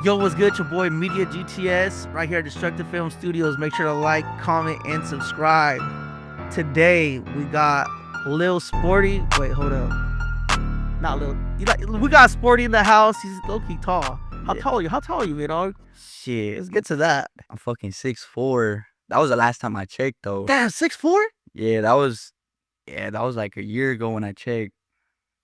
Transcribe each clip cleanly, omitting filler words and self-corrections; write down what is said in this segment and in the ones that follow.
Yo, what's good? Your boy Media GTS right here at Destructive Film Studios. Make sure to like, comment, and subscribe. Today we got Lil Sporty. Wait, hold up. Not Lil. We got Sporty in the house. He's low-key tall. How tall are you? How tall are you, man, dog? Shit, Let's get to that. I'm fucking 6'4". That was the last time I checked though. Damn, 6'4"? Yeah, that was like a year ago when I checked.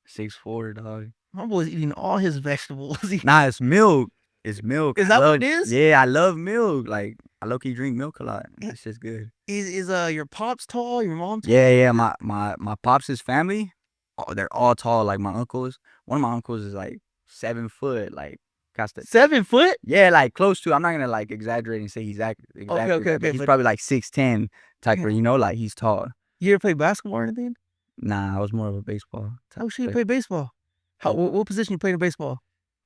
6'4", dog. My boy's eating all his vegetables. Nah, it's milk. It's milk. Is that what it is? Yeah, I love milk. Like I low-key drink milk a lot. That's just good. Is your pops tall? Your mom tall? Yeah. My pops' family, oh, they're all tall. Like my uncles. One of my uncles is like 7 foot. Like 7 foot? yeah, like close to. I'm not gonna like exaggerate and say he's exactly. Okay. But he's probably like 6'10" type of. Like he's tall. You ever play basketball or anything? Nah, I was more of a baseball type Oh shit, you player. play baseball. What position you played in baseball?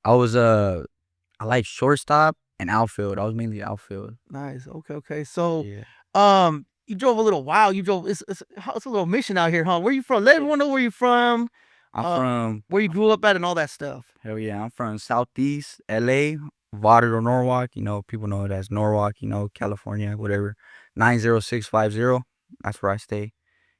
I was I like shortstop and outfield. I was mainly outfield. Nice. Okay. So, Yeah. you drove a little wild. You drove. It's a little mission out here, huh? Where you from? Let everyone know where you from. I'm from Where you grew up at and all that stuff. hell yeah. I'm from Southeast LA, Vaudeville, Norwalk. People know it as Norwalk. California, whatever. 90650. That's where I stay.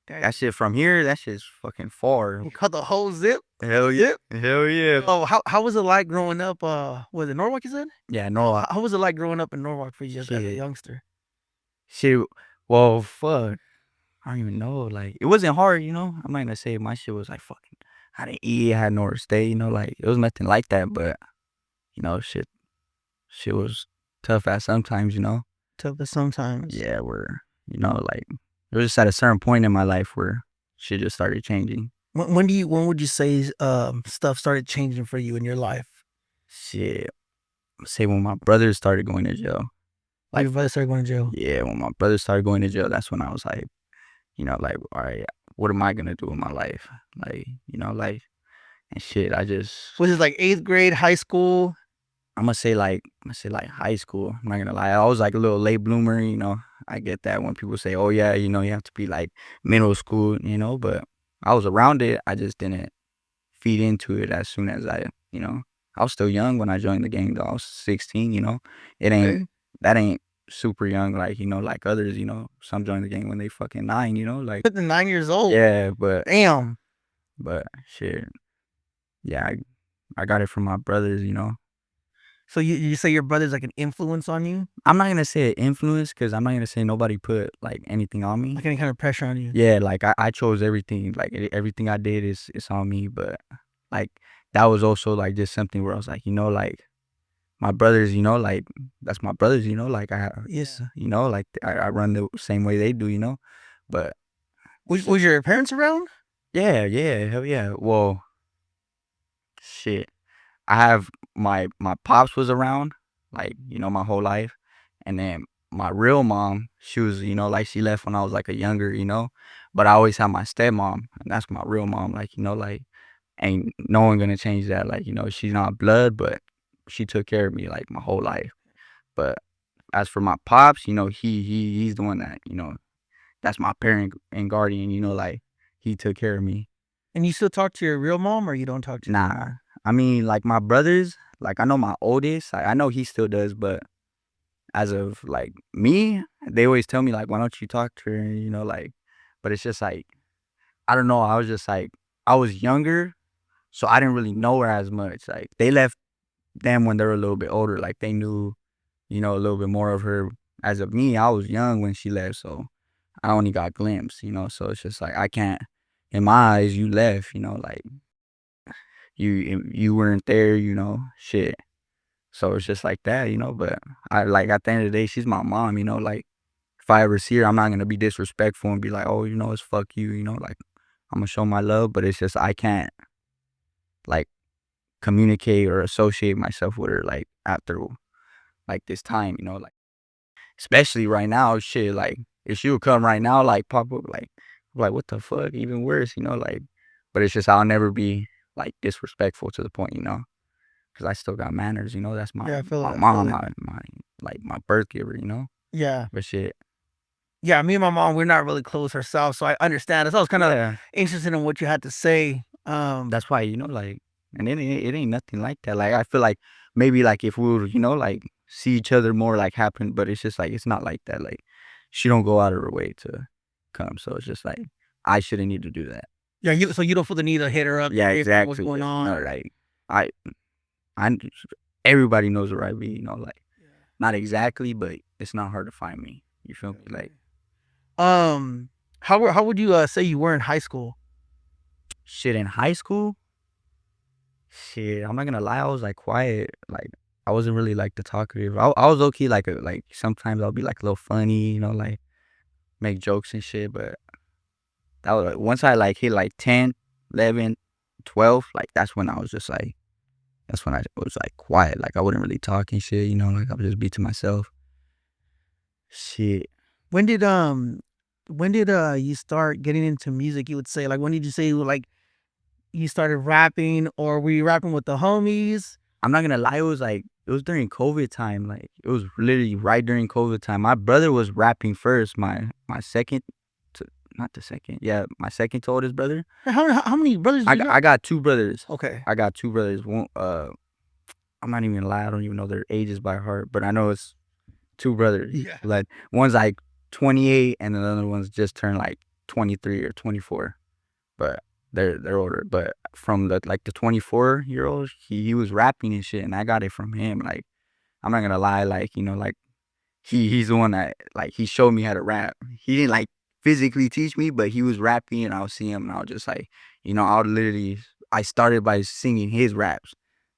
That shit from here. That shit's fucking far. You cut the whole zip. Hell yeah. Hell yeah. Oh, how was it like growing up? Was it Norwalk? You said? Yeah, Norwalk. How was it like growing up in Norwalk for you as a Shit. youngster? Shit. Well, fuck. I don't even know. Like, it wasn't hard, I'm not gonna say my shit was like fucking. I didn't eat, I had nowhere to stay, like it was nothing like that. But shit was tough at sometimes, Tough as sometimes. Yeah, where like it was just at a certain point in my life where shit just started changing. When would you say stuff started changing for you in your life? Shit, say when my brother started going to jail. Like your brother started going to jail. Yeah, when my brother started going to jail, that's when I was like, like, all right, what am I gonna do with my life? Like, life and shit. I just Was it like 8th grade, high school? I'm gonna say like high school. I'm not gonna lie. I was like a little late bloomer, I get that when people say, oh yeah, you have to be like middle school, but I was around it. I just didn't feed into it as soon as I was still young when I joined the gang though. I was 16, It ain't Okay. that ain't super young like, like others, some join the gang when they fucking 9, like 9 years old. yeah, but Damn. shit. Yeah, I got it from my brothers, So you say your brother's like an influence on you? I'm not gonna say influence because I'm not gonna say nobody put like anything on me. Like any kind of pressure on you? Yeah, like I chose everything. Like everything I did is on me. But like that was also like just something where I was like, like my brothers, like that's my brothers, like Yes. like I run the same way they do, But Was your parents around? yeah, hell yeah. Well, shit. I have my pops was around, like, my whole life. And then my real mom, she was, like she left when I was like a younger, But I always had my stepmom, and that's my real mom, like, like ain't no one gonna change that. Like, she's not blood, but she took care of me like my whole life. But as for my pops, he's the one that, that's my parent and guardian, like he took care of me. And you still talk to your real mom, or you don't talk to? Nah. I mean, like my brothers, like I know my oldest, I know he still does, but as of like me, they always tell me like, why don't you talk to her, like, but it's just like, I don't know. I was just like, I was younger, so I didn't really know her as much. Like they left them when they were a little bit older, like they knew, a little bit more of her. As of me, I was young when she left, so I only got glimpse, so it's just like, I can't, in my eyes, you left, like, you weren't there, shit. So it's just like that, But I like at the end of the day, she's my mom, Like if I ever see her, I'm not gonna be disrespectful and be like, oh, it's fuck you, Like I'm gonna show my love, but it's just I can't like communicate or associate myself with her like after like this time, Like especially right now, shit. Like if she would come right now, like pop up, like what the fuck, even worse, Like, but it's just I'll never be like disrespectful to the point, because I still got manners, That's my Yeah, I feel my it. mom, my like my birth giver, Yeah. But shit. Yeah, me and my mom, we're not really close herself, so I understand. So I was kind of Yeah, interested in what you had to say. that's why, like, and it ain't nothing like that. Like I feel like maybe like if we would, like see each other more, like happen, but it's just like it's not like that. Like she don't go out of her way to come, so it's just like I shouldn't need to do that. Yeah, so you don't feel the need to hit her up. Yeah, What's exactly. going on? No, like I, I, everybody knows where I be. Like not exactly, but it's not hard to find me. You feel me? Like How would you say you were in high school? shit in high school. Shit, I'm not gonna lie. I was like quiet. Like I wasn't really like the talkative. I was okay. Like sometimes I'll be like a little funny. Like make jokes and shit. But that was once I like hit like 10, 11, 12. Like that's when I was just like. That's when I was like quiet. Like I wouldn't really talk and shit. Like I would just be to myself. Shit. When did you start getting into music? You would say, like, when did you say like you started rapping, or were you rapping with the homies? I'm not gonna lie, it was during COVID time. Like it was literally right during COVID time. My brother was rapping first. My second, not the second, yeah, my second to oldest brother. How many brothers? I got two brothers. Okay. I got two brothers. One, I'm not even gonna lie. I don't even know their ages by heart, but I know it's two brothers. Yeah. Like one's like 28, and another one's just turned like 23 or 24. But they're older. But from the 24-year-old, he was rapping and shit, and I got it from him. Like I'm not gonna lie, like like he's the one that like he showed me how to rap. He didn't like physically teach me, but he was rapping, and I would see him, and I was just like, I started by singing his raps.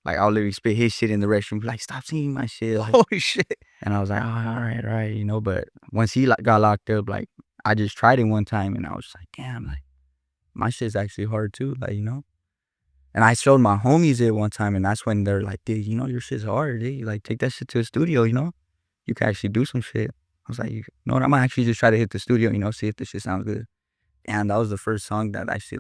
Like I'll literally spit his shit in the restroom, be like, stop singing my shit. Like, Holy shit. and I was like, oh, all right, But once he got locked up, like I just tried it one time, and I was like, damn, like my shit's actually hard too, like And I showed my homies it one time, and that's when they're like, dude, your shit's hard, dude. Like take that shit to a studio, you can actually do some shit. I was like, you know what? I'm gonna actually just try to hit the studio, see if this shit sounds good. And that was the first song that actually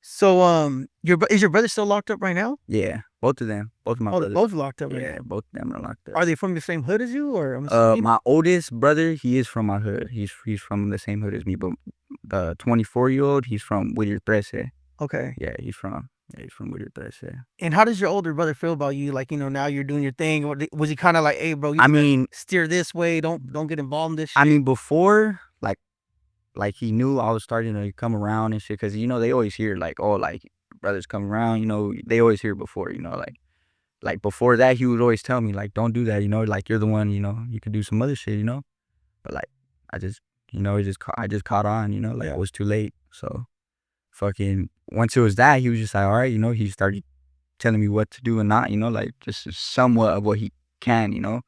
So is your brother still locked up right now? Yeah, both of them, both of my brothers. Both locked up right Yeah, now. both of them are locked up. Are they from the same hood as you, or My oldest brother, he is from my hood. He's from the same hood as me, but the 24-year-old, he's from Whittier Trece. Okay. Yeah, he's from Whittier Trece. And how does your older brother feel about you? Like, now you're doing your thing. Or was he kind of like, hey, bro, you I gotta mean, steer this way. Don't get involved in this shit. I mean, before, like he knew I was starting to come around and shit, because they always hear like, oh, like brothers come around, they always hear before, like before that he would always tell me like, don't do that, like you're the one, you could do some other shit, but like I just, I just caught on, like I was too late. So fucking once it was that, he was just like, all right, he started telling me what to do and not, like just somewhat of what he can,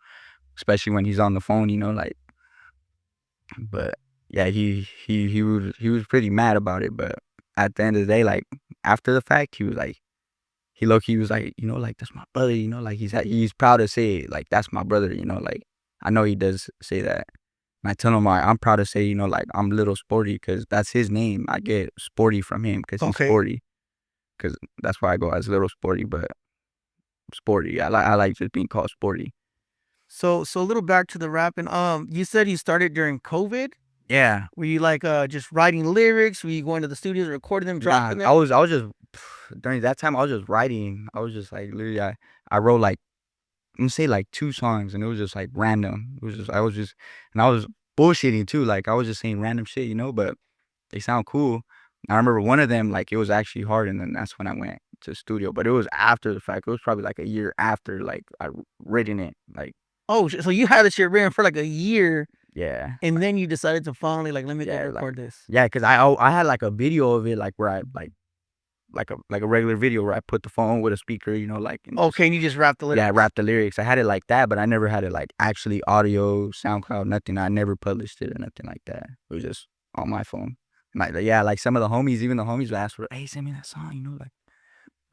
especially when he's on the phone, like. But yeah, he was pretty mad about it, but at the end of the day, like after the fact, he was like, he was like, like that's my brother, like he's proud to say it, like that's my brother, like I know he does say that. And I tell him I'm proud to say, like I'm Little Sporty, because that's his name. I get Sporty from him because he's sporty, because that's why I go as Little Sporty. But Sporty, I like just being called Sporty. So a little back to the rapping. You said you started during COVID. Yeah. Were you like just writing lyrics? Were you going to the studios, recording them, dropping them? I was just during that time I was just writing. I was just like literally I wrote like, I'm gonna say like 2 songs, and it was just like random. It was just I was bullshitting too. Like I was just saying random shit, but they sound cool. I remember one of them, like it was actually hard, and then that's when I went to the studio. But it was after the fact. It was probably like a year after like I written it. Like, oh, so you had this shit written for like a year. Yeah. And then you decided to finally let me go record this. Yeah, because I had like a video of it, like where I like a regular video where I put the phone with a speaker, like. Okay, and you just rap the lyrics. Yeah, I rap the lyrics. I had it like that, but I never had it like actually audio, SoundCloud, nothing. I never published it or nothing like that. It was just on my phone. And like some of the homies, even the homies would ask for, hey, send me that song, like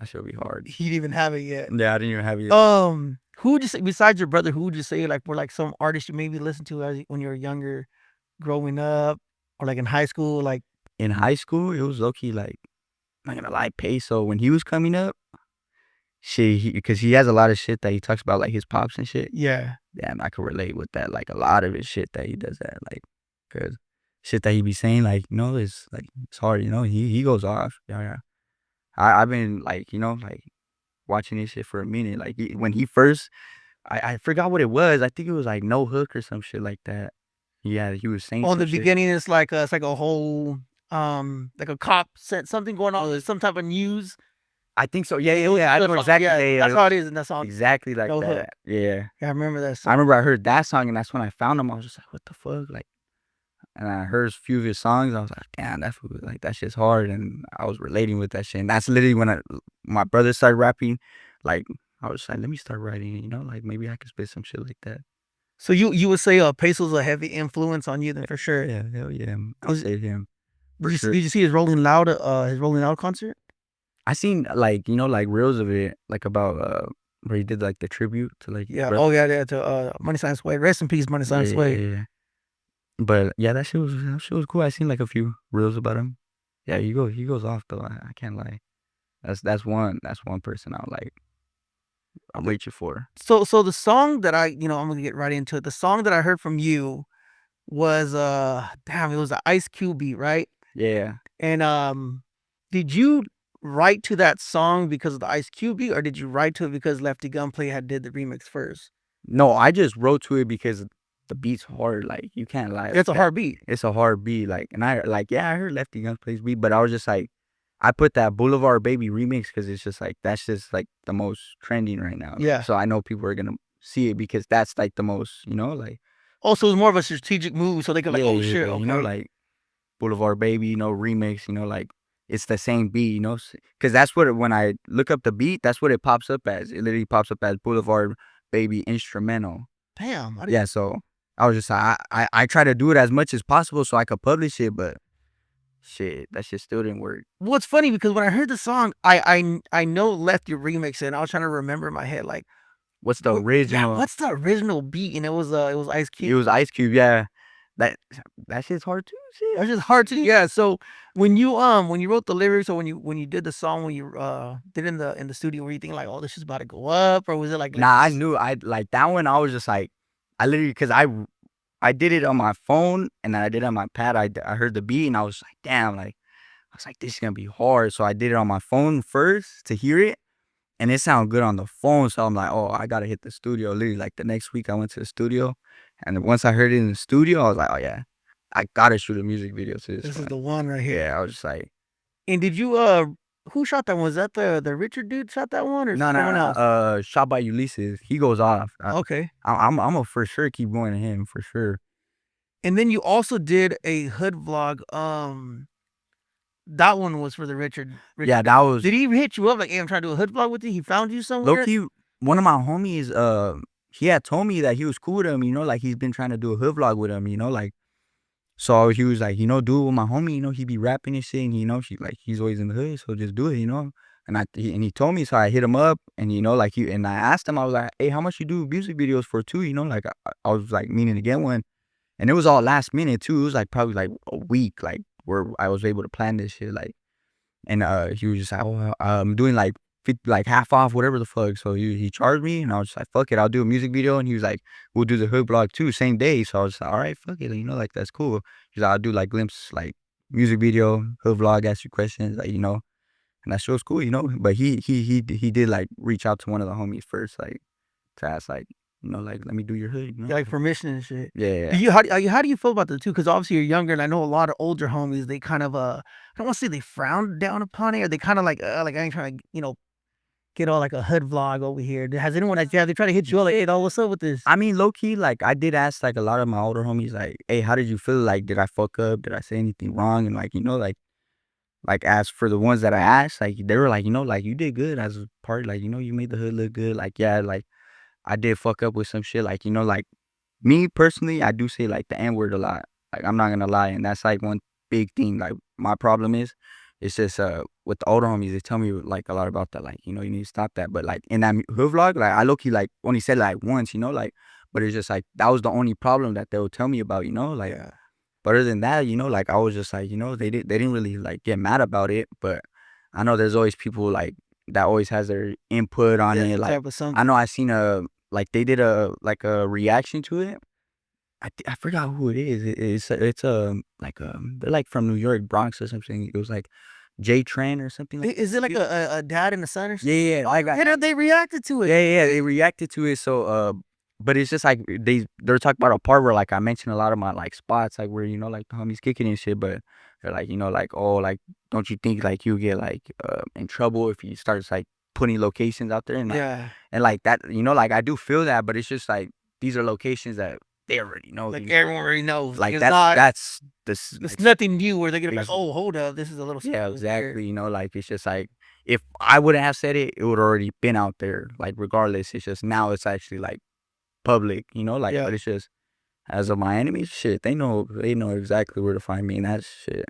that should be hard. He didn't even have it yet. Yeah, I didn't even have it yet. Who would you say, besides your brother, who would you say like were like some artists you maybe listened to when you were younger, growing up, or like in high school? Like in high school, it was low-key like, I'm not gonna lie, Peso, when he was coming up, shit, because he has a lot of shit that he talks about, like his pops and shit. Yeah. Damn, I could relate with that. Like a lot of his shit that he does that, like, cause shit that he be saying, like, it's like it's hard, he goes off. Yeah. I've been like, like watching this shit for a minute. Like when he first, I forgot what it was. I think it was like No Hook or some shit like that. Yeah, he was saying On some the shit. beginning, it's like a whole like a cop said something going on, there's some type of news. I think so. Yeah, yeah. I know exactly. Yeah, that's how it is in that song. Exactly like No Hook. that. Yeah. Yeah, I remember that I song. remember I heard that song and that's when I found him. I was just like, what the fuck? Like, and I heard a few of his songs. I was like, damn, that's like that shit's hard, and I was relating with that shit. And that's literally when my brother started rapping. Like, I was like, let me start writing. You know, like maybe I could spit some shit like that. So you would say Peso's a heavy influence on you then for sure. Yeah, hell yeah. I'll say him for sure. Did you see his Rolling Loud concert? I seen like like reels of it, like about where he did like the tribute to like Yeah. Oh yeah, to Money Sign Sway. Rest in peace, Money Sign Sway. yeah. But yeah, that shit was cool. I seen like a few reels about him. Yeah, he goes off though. I can't lie. That's one person I'm reaching for. So the song that I'm gonna get right into it. The song that I heard from you was damn, it was the Ice Cube beat, right? Yeah. And did you write to that song because of the Ice Cube beat, or did you write to it because Lefty Gunplay had did the remix first? No, I just wrote to it because the beat's hard. Like you can't lie. It's a hard beat. It's a hard beat. Like, and I like, yeah, I heard Lefty Gunplay's beat, but I was just like, I put that Boulevard Baby remix because it's just like that's just like the most trending right now. Yeah. So I know people are gonna see it because that's like the most, like. Also, it was more of a strategic move, so they could like, Yeah, oh yeah, shit, okay. like Boulevard Baby, remix, like it's the same beat, because that's what when I look up the beat, that's what it pops up as. It literally pops up as Boulevard Baby instrumental. Damn. Yeah, so I was just I try to do it as much as possible so I could publish it, but shit, that shit still didn't work. Well, it's funny because when I heard the song, I know Lefty remix it, and I was trying to remember in my head like What's the original? what's the original beat? And it was Ice Cube. It was Ice Cube, yeah. That shit's hard too. Shit. That's just hard to yeah. So when you wrote the lyrics or when you did the song when you did it in the studio, were you thinking like, oh, this is about to go up, or was it like Nah, I knew I like that one. I was just like, I literally because I did it on my phone and then I did it on my pad. I heard the beat and I was like, damn, like I was like, this is gonna be hard. So I did it on my phone first to hear it, and it sounded good on the phone. So I'm like, oh, I gotta hit the studio. Literally, like the next week I went to the studio, and then once I heard it in the studio, I was like, oh yeah, I gotta shoot a music video to this. This is the one right here. Yeah, I was just like, and did you who shot that one? Was that the Richard dude shot that one or no, someone else? Shot by Ulysses. He goes off. Okay. I'm gonna for sure keep going to him for sure. And then you also did a hood vlog. That one was for the Richard. Yeah, that was. Did he hit you up like, hey, I'm trying to do a hood vlog with you? He found you somewhere? Low-key, one of my homies, he had told me that he was cool with him, like he's been trying to do a hood vlog with him, like. So he was like, do it with my homie, he be rapping and shit, and he's always in the hood, so just do it, And he told me, so I hit him up, and like and I asked him, I was like, hey, how much you do music videos for too, like I was like meaning to get one, and it was all last minute too. It was like probably like a week, like where I was able to plan this shit, like, and he was just like, oh, I'm doing like half off, whatever the fuck. So he charged me, and I was just like, fuck it, I'll do a music video. And he was like, we'll do the hood vlog too, same day. So I was like, all right, fuck it, like that's cool. He's like, I'll do like glimpse, like music video, hood vlog, ask you questions, like, and that show's cool, But he did like reach out to one of the homies first, like to ask, like, like let me do your hood, Yeah, like permission and shit. Yeah. How do you feel about the two? Because obviously you're younger, and I know a lot of older homies. They kind of I don't want to say they frown down upon it, or they kind of like I ain't trying to get all like a hood vlog over here. Has anyone like they try to hit you up like, hey, dog, what's up with this? I mean, low key, like I did ask like a lot of my older homies, like, hey, how did you feel? Like, did I fuck up? Did I say anything wrong? And like, like as for the ones that I asked, like they were like, like you did good as a part, like, you made the hood look good. Like, yeah, like I did fuck up with some shit. Like, like me personally, I do say like the N-word a lot. Like, I'm not gonna lie. And that's like one big thing. Like my problem is, it's just with the older homies, they tell me like a lot about that. Like, you need to stop that. But like in that hood vlog, like I low-key like only said like once, like, but it's just like that was the only problem that they would tell me about, like. Yeah. But other than that, like I was just like, they didn't really like get mad about it. But I know there's always people like that always has their input on it. Like I know I seen like they did a reaction to it. I forgot who it is. It's like they're like from New York, Bronx or something. It was like J Trend or something like. Is it like a dad and a son or something? Yeah, Oh, they reacted to it. yeah, they reacted to it. So, but it's just like they're talking about a part where like I mentioned a lot of my like spots, like where like the homies kicking and shit, but they're like like, oh, like don't you think like you get like in trouble if you start like putting locations out there and like, Yeah. and like that, like I do feel that, but it's just like these are locations that they already know. Like everyone already knows. Like it's not. that's this. It's Like, nothing new where they're gonna be like, oh, hold up, this is a little. yeah, weird. exactly. Like it's just like if I wouldn't have said it, it would already been out there. Like regardless, it's just now it's actually like public. Like, Yeah. but it's just as of my enemies, shit, they know exactly where to find me, and that shit,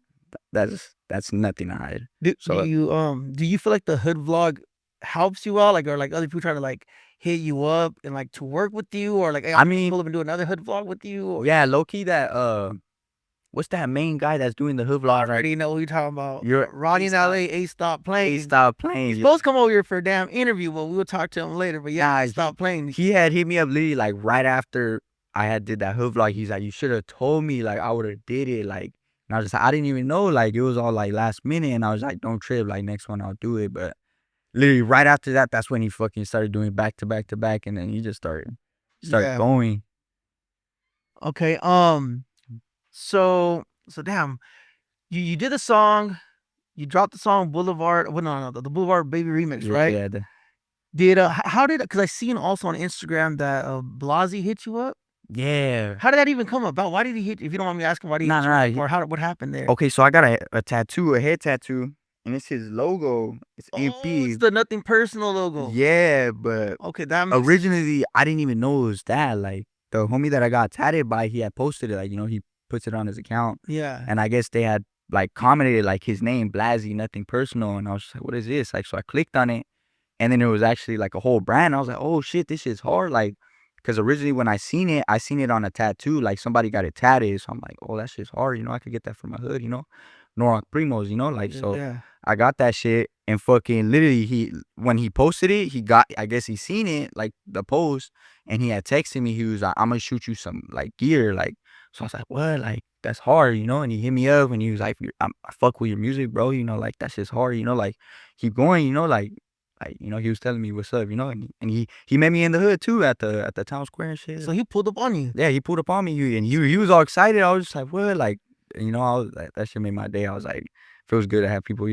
that's nothing to hide. Do So do you feel like the hood vlog helps you out, like, or like other people trying to like hit you up and like to work with you, or like, hey, I I'm mean, pull up and do another hood vlog with you? Or, yeah, low key that what's that main guy that's doing the hood I vlog? Right? already know who you're talking about. You're Ronnie in LA. Ace stop playing. He stopped playing. He's supposed to come over here for a damn interview, but we'll talk to him later. But yeah, stop playing. He had hit me up literally like right after I had did that hood vlog. He's like, you should have told me, like I would have did it. Like, and I was just like, I didn't even know, like it was all like last minute, and I was like, don't trip, like next one I'll do it. But literally right after that, that's when he fucking started doing back to back to back, and then he just started going. Okay. So damn, you did a song, you dropped the song Boulevard. Well, no, the Boulevard Baby remix, right? Yeah. Did how did, because I seen also on Instagram that Blasey hit you up. Yeah. How did that even come about? Why did he hit? If you don't mind me asking, why did he hit you up? Or what happened there? Okay, so I got a tattoo, a head tattoo, and it's his logo. It's MP. It's the Nothing Personal logo. Yeah, but okay, that originally I didn't even know it was that. Like the homie that I got tatted by, he had posted it. Like he puts it on his account. Yeah. And I guess they had like commented like his name, Blasey, Nothing Personal, and I was just like, what is this? Like, so I clicked on it, and then it was actually like a whole brand. I was like, oh shit, this shit's hard. Like, because originally when I seen it on a tattoo. Like somebody got it tatted, so I'm like, oh, that shit's hard. I could get that from my hood. Norwalk Primos. Like so. Yeah. I got that shit, and fucking literally when he posted it, I guess he seen it, like the post, and he had texted me. He was like, I'm gonna shoot you some like gear, like. So I was like, what? Like that's hard, and he hit me up and he was like, I fuck with your music, bro, like that's just hard, like keep going, like he was telling me what's up, and he met me in the hood too at the town square and shit. So he pulled up on you. Yeah, he pulled up on me, and he was all excited. I was just like, what? Like, I was like, that shit made my day. I was like, feels good to have people,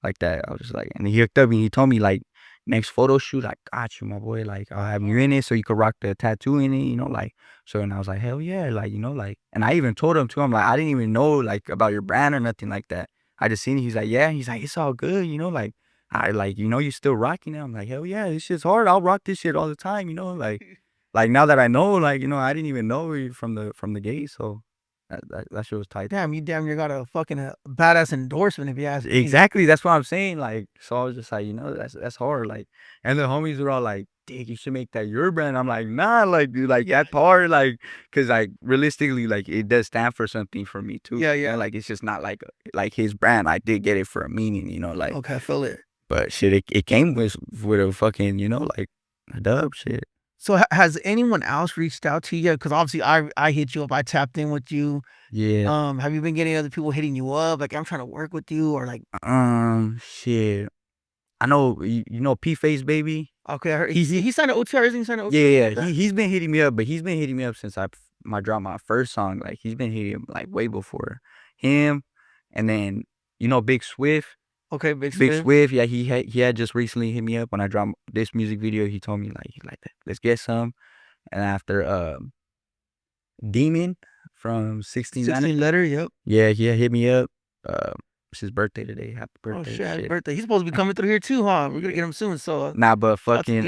like that. I was just like, and he hooked up and he told me like, next photo shoot, I got you, my boy. Like, I'll have you in it so you could rock the tattoo in it, like. So, and I was like, hell yeah, like, like, and I even told him too, I'm like, I didn't even know like about your brand or nothing like that. I just seen it. He's like, yeah. He's like, it's all good, like, I like, you still rocking it. I'm like, hell yeah, this shit's hard. I'll rock this shit all the time, like now that I know, like, I didn't even know you from the gate, so. That shit was tight. Damn, you damn near got a fucking badass endorsement, if you ask me. Exactly, that's what I'm saying. Like, so I was just like, that's hard. Like, and the homies were all like, "Dick, you should make that your brand." I'm like, nah, like, dude, like that's hard, like, cause like realistically, like it does stand for something for me too. Yeah. Like it's just not like his brand. I did get it for a meaning, like. Okay, I feel it. But shit, it came with a fucking, like a dub shit. So has anyone else reached out to you? Because obviously I hit you up, I tapped in with you. Yeah. Have you been getting other people hitting you up? Like, I'm trying to work with you, or like. Shit. I know you know P-Face Baby. Okay, I heard he signed an OTR. Isn't he signed an OTR? Yeah. He's been hitting me up, but he's been hitting me up since I dropped my first song. Like he's been hitting like way before him, and then Big Swift. Okay, Big Swift. Yeah, he had just recently hit me up when I dropped this music video. He told me like let's get some, and after Demon from 16 Letter. Yep. Yeah, hit me up. It's his birthday today. Happy birthday! Oh shit, happy birthday! He's supposed to be coming through here too, huh? We're gonna get him soon. So nah, but fucking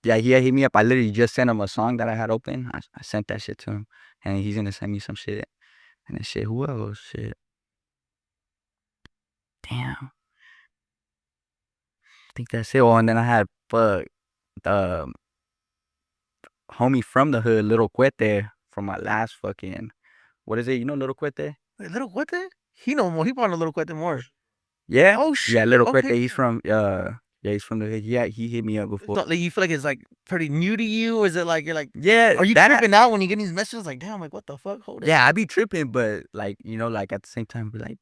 yeah, he hit me up. I literally just sent him a song that I had open. I sent that shit to him, and he's gonna send me some shit. And then shit, who else? Shit. Damn. I think that's it. Oh, and then I had the homie from the hood, Little Cuete, from my last fucking. What is it? Little Cuete? Wait, Little Cuete? He know more. He probably know Little Cuete more. Yeah. Oh shit. Yeah, Little Cuete. He's from he's from the hood. Yeah, he hit me up before. Like, you feel like it's like pretty new to you, or is it like you're like, yeah? Are you tripping out when you get these messages? Like, damn, like what the fuck? Hold it. Yeah, I be tripping, but like like at the same time, be like,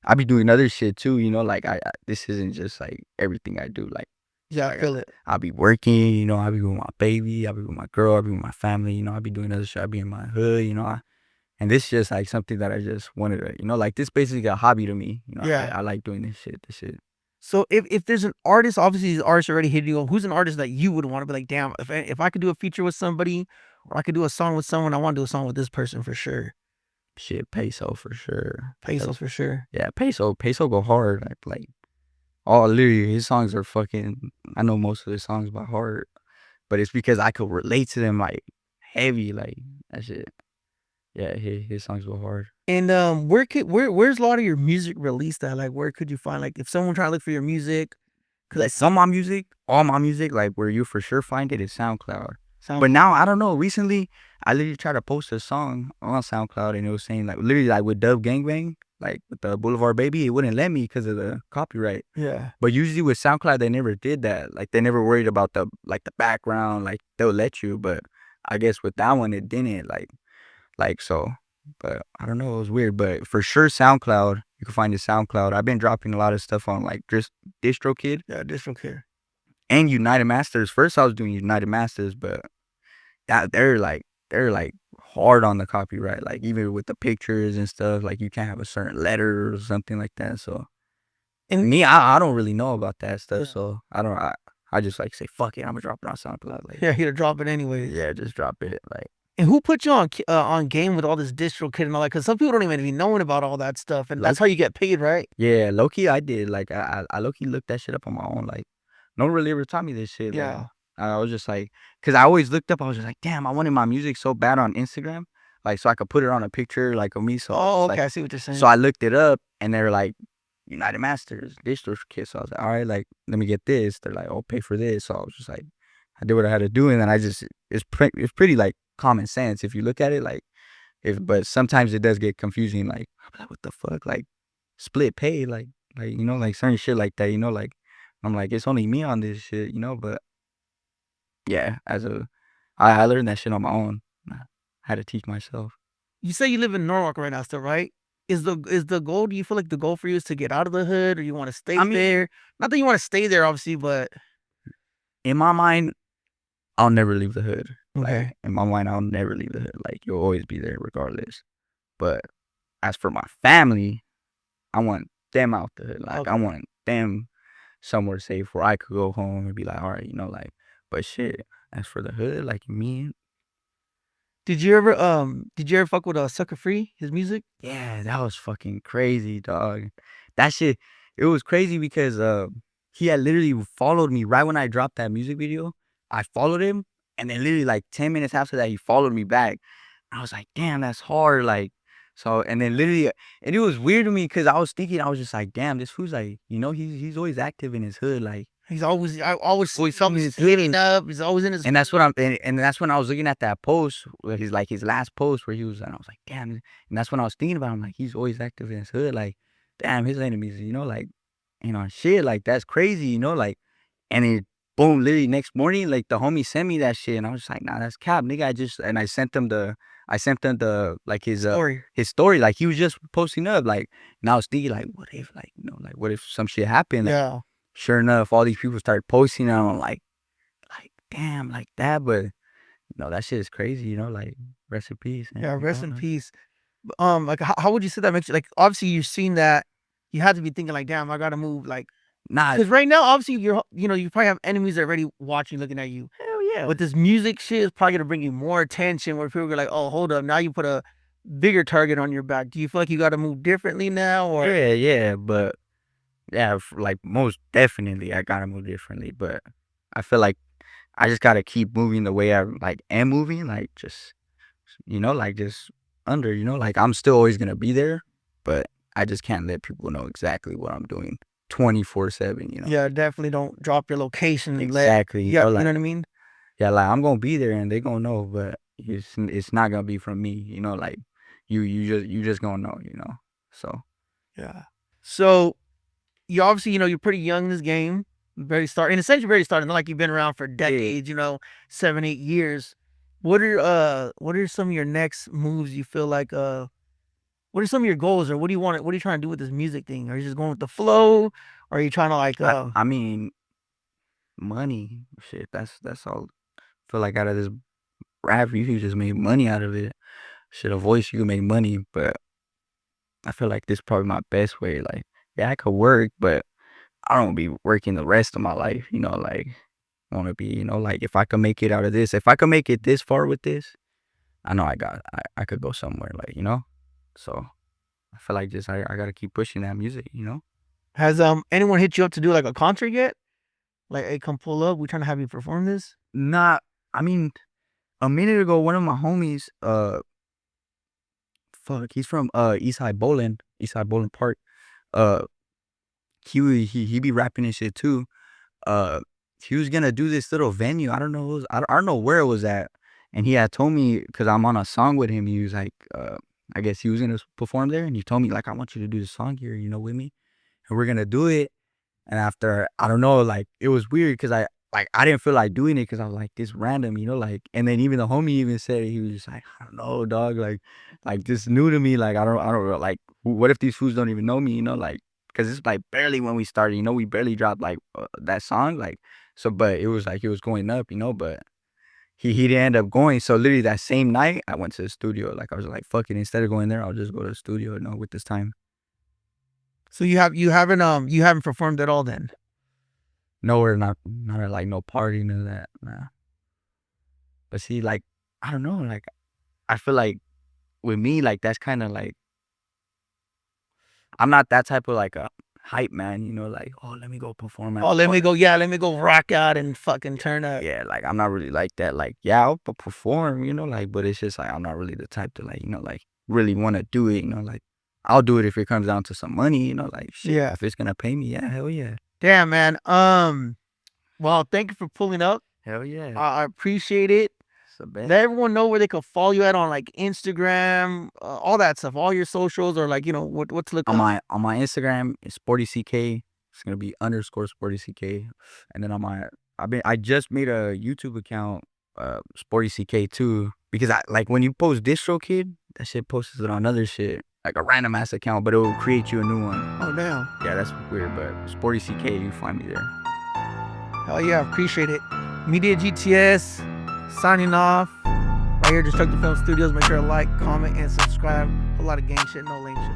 I be doing other shit too, you know, like this isn't just like everything I do. Like, Yeah, I like feel it. I'll be working, you know, I'll be with my baby, I'll be with my girl, I'll be with my family, you know, I'll be doing other shit, I'll be in my hood, you know. And this is just like something that I just wanted to, you know, like this basically a hobby to me. You know, Yeah. I like doing this shit. This shit. So if there's an artist, obviously these artists already hitting you. Who's an artist that you would want to be like, damn, if I could do a feature with somebody, or I could do a song with someone, I want to do a song with this person for sure. Shit, peso for sure. Pesos for sure. Yeah, peso go hard. Like all literally his songs are fucking. I know most of his songs by heart, but it's because I could relate to them like heavy, like that shit. Yeah, his songs go hard. And where's a lot of your music released at? Like where could you find, like, if someone trying to look for your music? Like some of my music, all my music, like where you for sure find it is SoundCloud. Sound But now I don't know. Recently, I literally tried to post a song on SoundCloud, and it was saying like literally like with Dub Gangbang, like with the Boulevard Baby, it wouldn't let me because of the copyright. Yeah. But usually with SoundCloud, they never did that. Like they never worried about the background. Like they'll let you, but I guess with that one it didn't. Like so. But I don't know. It was weird. But for sure, SoundCloud. You can find the SoundCloud. I've been dropping a lot of stuff on like DistroKid Yeah, DistroKid. and United Masters. First, I was doing United Masters, but they're like hard on the copyright. Like even with the pictures and stuff, like you can't have a certain letter or something like that. So And me, I don't really know about that stuff. yeah, So I don't. I just like say fuck it. I'm gonna drop it on SoundCloud. Like yeah, you to drop it anyways. yeah, just drop it. Like And who put you on game with all this DistroKid and all that? Because some people don't even be knowing about all that stuff, and that's low how you get paid, right? yeah, low key I did. Like I low key looked that shit up on my own. Like no one really ever taught me this shit. Like Yeah. I was just like, cause I always looked up. I was just like, damn, I wanted my music so bad on Instagram, like so I could put it on a picture like of me. So I was Oh, just okay. like, I see what you're so saying. I looked it up, and they were like, United Masters, DistroKid. So I was like, all right, like let me get this. They're like, oh, pay for this. So I was just like, I did what I had to do, and then I just it's pretty like common sense if you look at it. Like but sometimes it does get confusing. Like I'm like, what the fuck, like split pay, like you know, like certain shit like that. You know, like I'm like it's only me on this shit, you know, but. Yeah, I learned that shit on my own. I had to teach myself. You say you live in Norwalk right now, still, right? Is the goal? Do you feel like the goal for you is to get out of the hood, or you want to stay I mean, there? Not that you want to stay there, obviously, but in my mind, I'll never leave the hood. okay, Like in my mind, I'll never leave the hood. Like you'll always be there regardless. But as for my family, I want them out the hood. Like I okay. want them somewhere safe where I could go home and be like, all right, you know, like. But shit, as for the hood, like me, Did you ever fuck with Sucker Free, his music? yeah, that was fucking crazy, dog. That shit, it was crazy because he had literally followed me right when I dropped that music video. I followed him, and then literally like 10 minutes after that, he followed me back. I was like, damn, that's hard. Like, so and then literally, and it was weird to me because I was thinking, I was just like, damn, this fool's like, you know, he's always active in his hood, like. I always see Always him in his hitting hood. up. He's always in his. And that's what and that's when I was looking at that post, where he's like his last post where he was, and I was like, damn. And that's when I was thinking about him, like he's always active in his hood, like, damn, his enemies, you know, like, shit, like that's crazy, you know, like, and it, boom, literally next morning, like the homie sent me that shit, and I was just like, nah, that's cap, nigga. And I sent them like Story. his story, like he was just posting up, like, and I was thinking, like, what if, like, you know, like, what if some shit happened, like, Yeah. sure enough, all these people started posting, and I'm like, damn, like that, but no, that shit is crazy, you know, like rest in peace. And, Yeah, you rest know, in peace. Like, how would you say that makes you, like, obviously you've seen that, you had to be thinking like, damn, I gotta move, like, nah, because right now, obviously you probably have enemies already watching, looking at you. hell yeah, But this music shit is probably gonna bring you more attention, where people are like, oh, hold up, now you put a bigger target on your back. Do you feel like you gotta move differently now, or yeah, but yeah, like most definitely, I gotta move differently, but I feel like I just gotta keep moving the way I like am moving, like just like just under, like I'm still always gonna be there, but I just can't let people know exactly what I'm doing 24/7, yeah, definitely don't drop your location and let, exactly, yeah, you know like. what I mean? Yeah, like I'm gonna be there and they gonna know, but it's not gonna be from me, like you just gonna know, So Yeah. So you obviously, you're pretty young in this game. Very start in a sense, you're very starting. Not like you've been around for yeah, decades, 7, 8 years. What are some of your next moves you feel like what are some of your goals, or what do you want? What are you trying to do with this music thing? Are you just going with the flow, or are you trying to like? I mean, money, shit. That's all. Feel like out of this rap, you can just make money out of it. Shit, a voice you can make money, but I feel like this is probably my best way. Like, yeah, I could work, but I don't be working the rest of my life. You know, like I want to be, like if I could make it out of this, if I could make it this far with this, I know I could go somewhere. Like so I feel like just I gotta keep pushing that music. Has anyone hit you up to do like a concert yet? Like, hey, come pull up. We're trying to have you perform this. Not, I mean, a minute ago, one of my homies, he's from East Side Bowling Park. Uh, he be rapping and shit too. Uh, he was gonna do this little venue. I don't know. I don't know where it was at. And he had told me because I'm on a song with him. He was like, I guess he was gonna perform there, and he told me like, I want you to do the song here, with me, and we're gonna do it. And after, I don't know, like it was weird because I didn't feel like doing it because I was like this random, like. And then even the homie even said it, he was just like, I don't know, dog, like this new to me, like I don't know, like what if these fools don't even know me, like because it's like barely when we started, we barely dropped like that song, like so, but it was like it was going up, but he didn't end up going. So literally that same night I went to the studio, like I was like, fuck it, instead of going there, I'll just go to the studio, with this time. So you haven't performed at all then? Nowhere, not at like no party, none of that, nah. But see, like I don't know, like I feel like with me, like that's kind of like I'm not that type of like a hype man, like, oh, let me go perform at. Oh, let me go rock out and fucking turn up. Yeah, like I'm not really like that. Like, yeah, I'll perform, like, but it's just like I'm not really the type to like, like really want to do it, like I'll do it if it comes down to some money, like shit. Yeah. If it's gonna pay me, yeah, hell yeah. Damn, man. Well, thank you for pulling up. Hell yeah. I appreciate it. Let everyone know where they can follow you at on like Instagram, all that stuff, all your socials, or like what to look on up. on my Instagram. It's Sportyck. It's gonna be _Sportyck, and then on my I just made a YouTube account, Sportyck too, because I like when you post DistroKid, that shit posts it on other shit, like a random ass account, but it will create you a new one. Oh damn. Yeah, that's weird, but Sportyck, you find me there. Hell yeah, appreciate it. Media GTS signing off. Right here, Destructive Film Studios. Make sure to like, comment, and subscribe. A lot of gang shit, no lame shit.